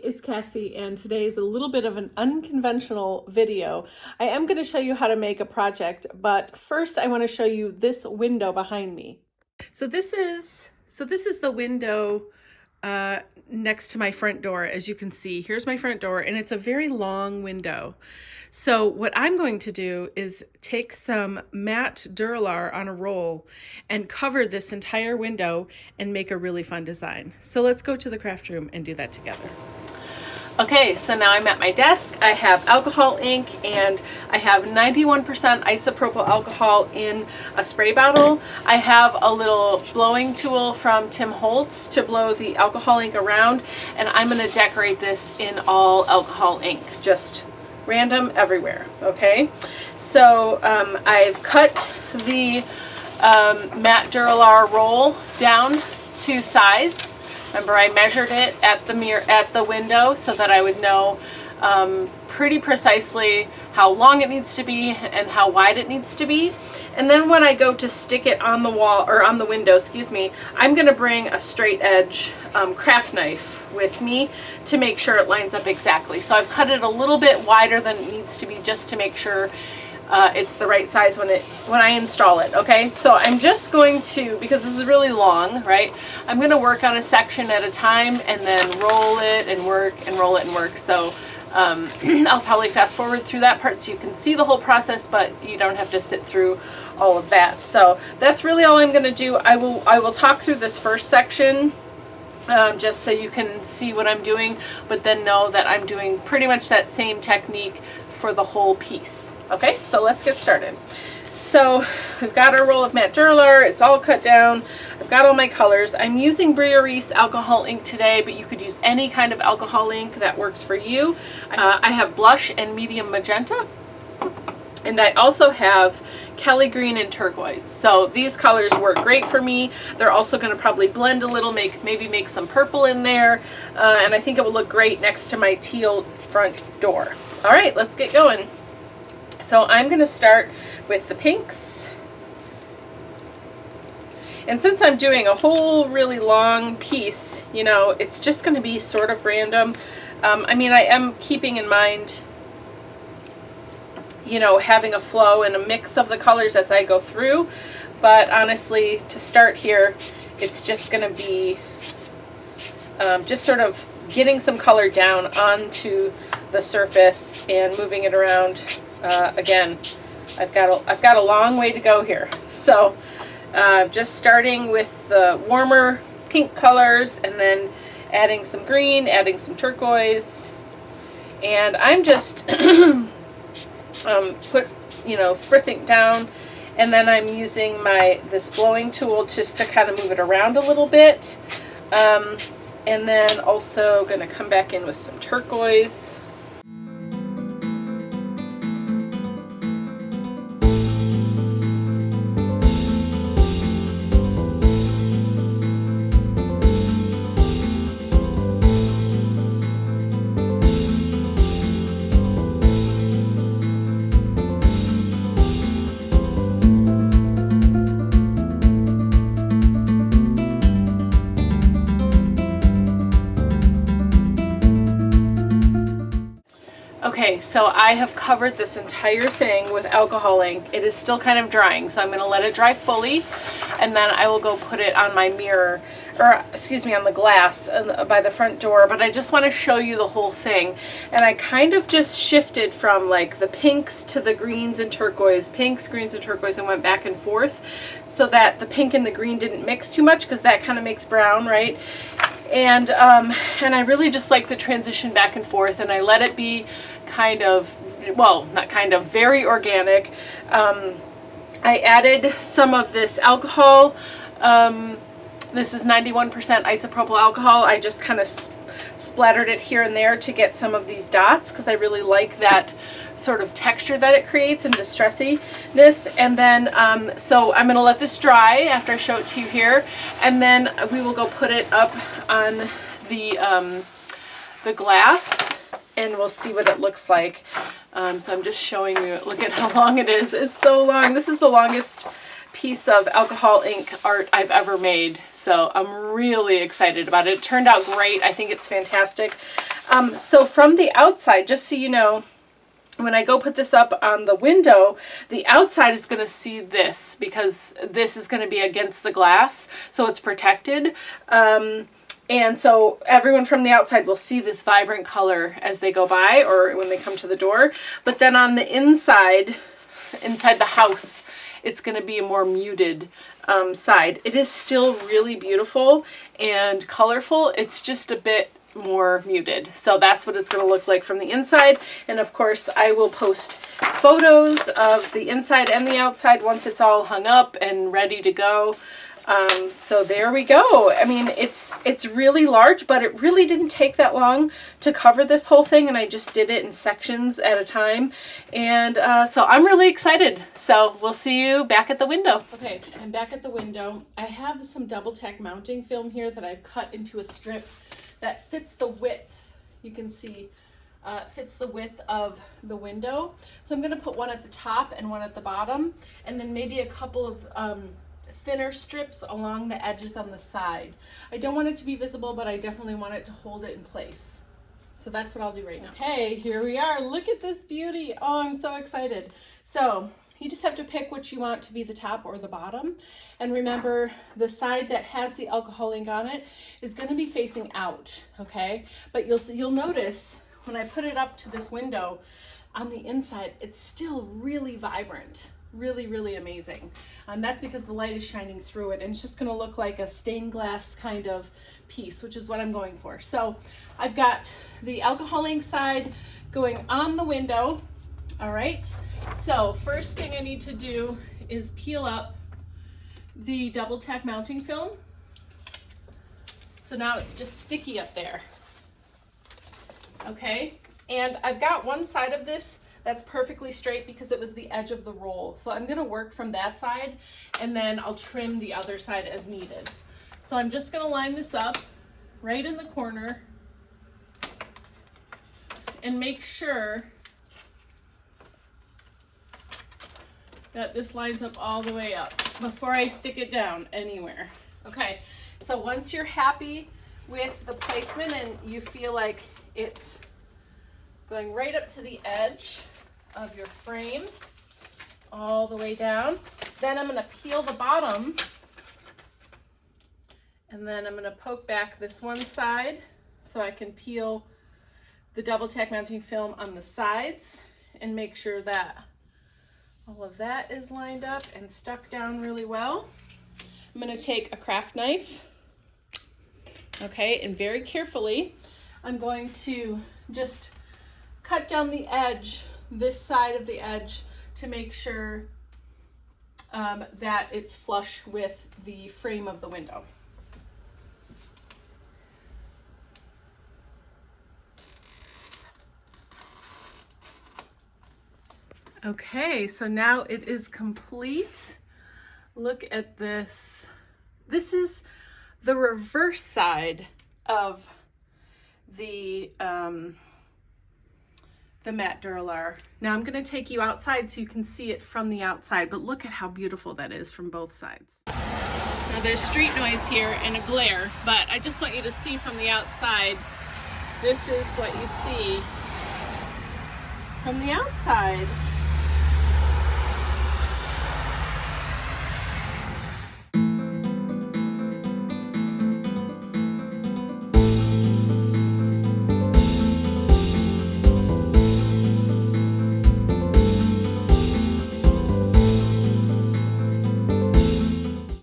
it's Kassy, and today is a little bit of an unconventional video. I am going to show you how to make a project, but first I want to show you this window behind me. So this is the window next to my front door. As you can see, here's my front door, and it's a very long window. So what I'm going to do is take some matte Dura-Lar on a roll and cover this entire window and make a really fun design. So let's go to the craft room and do that together. Okay, so now I'm at my desk. I have alcohol ink and I have 91% isopropyl alcohol in a spray bottle. I have a little blowing tool from Tim Holtz to blow the alcohol ink around, and I'm going to decorate this in all alcohol ink, just random everywhere. Okay, so I've cut the matte Dura-Lar roll down to size. Remember, I measured it at the window so that I would know pretty precisely how long it needs to be and how wide it needs to be. And then when I go to stick it on the wall, or on the window, excuse me, I'm going to bring a straight edge craft knife with me to make sure it lines up exactly. So I've cut it a little bit wider than it needs to be, just to make sure it's the right size when I install it. Okay, so I'm just going to, because this is really long, right, I'm going to work on a section at a time and then roll it and work and roll it and work. So I'll probably fast forward through that part so you can see the whole process, but you don't have to sit through all of that. So that's really all I'm going to do. I will talk through this first section just so you can see what I'm doing, but then know that I'm doing pretty much that same technique for the whole piece. Okay, so let's get started. So we've got our roll of matte Dura-Lar, it's all cut down. I've got all my colors. I'm using Bria-Reese alcohol ink today, but you could use any kind of alcohol ink that works for you. I have blush and medium magenta, and I also have Kelly green and turquoise. So these colors work great for me. They're also going to probably blend a little, maybe make some purple in there, and I think it will look great next to my teal front door. All right, let's get going. So I'm going to start with the pinks. And since I'm doing a whole really long piece, you know, it's just going to be sort of random. I mean, I am keeping in mind, you know, having a flow and a mix of the colors as I go through. But honestly, to start here, it's just going to be just sort of getting some color down onto the surface and moving it around. Again, I've got a long way to go here. So just starting with the warmer pink colors and then adding some green, adding some turquoise, and I'm just spritzing down, and then I'm using this blowing tool just to kind of move it around a little bit, and then also going to come back in with some turquoise. Okay, so I have covered this entire thing with alcohol ink. It is still kind of drying, so I'm going to let it dry fully, and then I will go put it on my mirror, or excuse me, on the glass by the front door. But I just want to show you the whole thing. And I kind of just shifted from like the pinks to the greens and turquoise, pinks, greens, and turquoise, and went back and forth so that the pink and the green didn't mix too much, because that kind of makes brown, right? And I really just like the transition back and forth, and I let it be kind of, well, not kind of, very organic. I added some of this alcohol. This is 91% isopropyl alcohol. I just kind of splattered it here and there to get some of these dots, because I really like that sort of texture that it creates and distressiness. And then so I'm going to let this dry after I show it to you here, and then we will go put it up on the glass, and we'll see what it looks like. So I'm just showing you, look at how long it is. It's so long. This is the longest piece of alcohol ink art I've ever made. So I'm really excited about it. It turned out great. I think it's fantastic. So from the outside, just so you know, when I go put this up on the window, the outside is going to see this because this is going to be against the glass, so it's protected. And so everyone from the outside will see this vibrant color as they go by or when they come to the door. But then on the inside the house, it's going to be a more muted side. It is still really beautiful and colorful. It's just a bit more muted. So that's what it's going to look like from the inside. And of course I will post photos of the inside and the outside once it's all hung up and ready to go. So there we go. I mean, it's really large, but it really didn't take that long to cover this whole thing, and I just did it in sections at a time. And so I'm really excited. So we'll see you back at the window. Okay, I'm back at the window. I have some double tack mounting film here that I've cut into a strip that fits the width. You can see fits the width of the window. So I'm going to put one at the top and one at the bottom, and then maybe a couple of thinner strips along the edges on the side. I don't want it to be visible, but I definitely want it to hold it in place. So that's what I'll do right now. Okay, here we are. Look at this beauty. Oh, I'm so excited. So you just have to pick which you want to be the top or the bottom. And remember, the side that has the alcohol ink on it is going to be facing out, okay? But you'll notice when I put it up to this window, on the inside, it's still really vibrant. Really, really amazing. That's because the light is shining through it, and it's just going to look like a stained glass kind of piece, which is what I'm going for. So I've got the alcohol ink side going on the window. All right. So first thing I need to do is peel up the double tack mounting film. So now it's just sticky up there. Okay. And I've got one side of this that's perfectly straight because it was the edge of the roll. So I'm gonna work from that side, and then I'll trim the other side as needed. So I'm just gonna line this up right in the corner and make sure that this lines up all the way up before I stick it down anywhere. Okay, so once you're happy with the placement and you feel like it's going right up to the edge of your frame all the way down, then I'm going to peel the bottom, and then I'm going to poke back this one side so I can peel the double tack mounting film on the sides and make sure that all of that is lined up and stuck down really well. I'm going to take a craft knife, okay, and very carefully I'm going to just cut down the edge, this side of the edge, to make sure that it's flush with the frame of the window. Okay, so now it is complete. Look at this. This is the reverse side of the matte Dura-Lar. Now I'm going to take you outside so you can see it from the outside, but look at how beautiful that is from both sides. Now there's street noise here and a glare, but I just want you to see from the outside. This is what you see from the outside.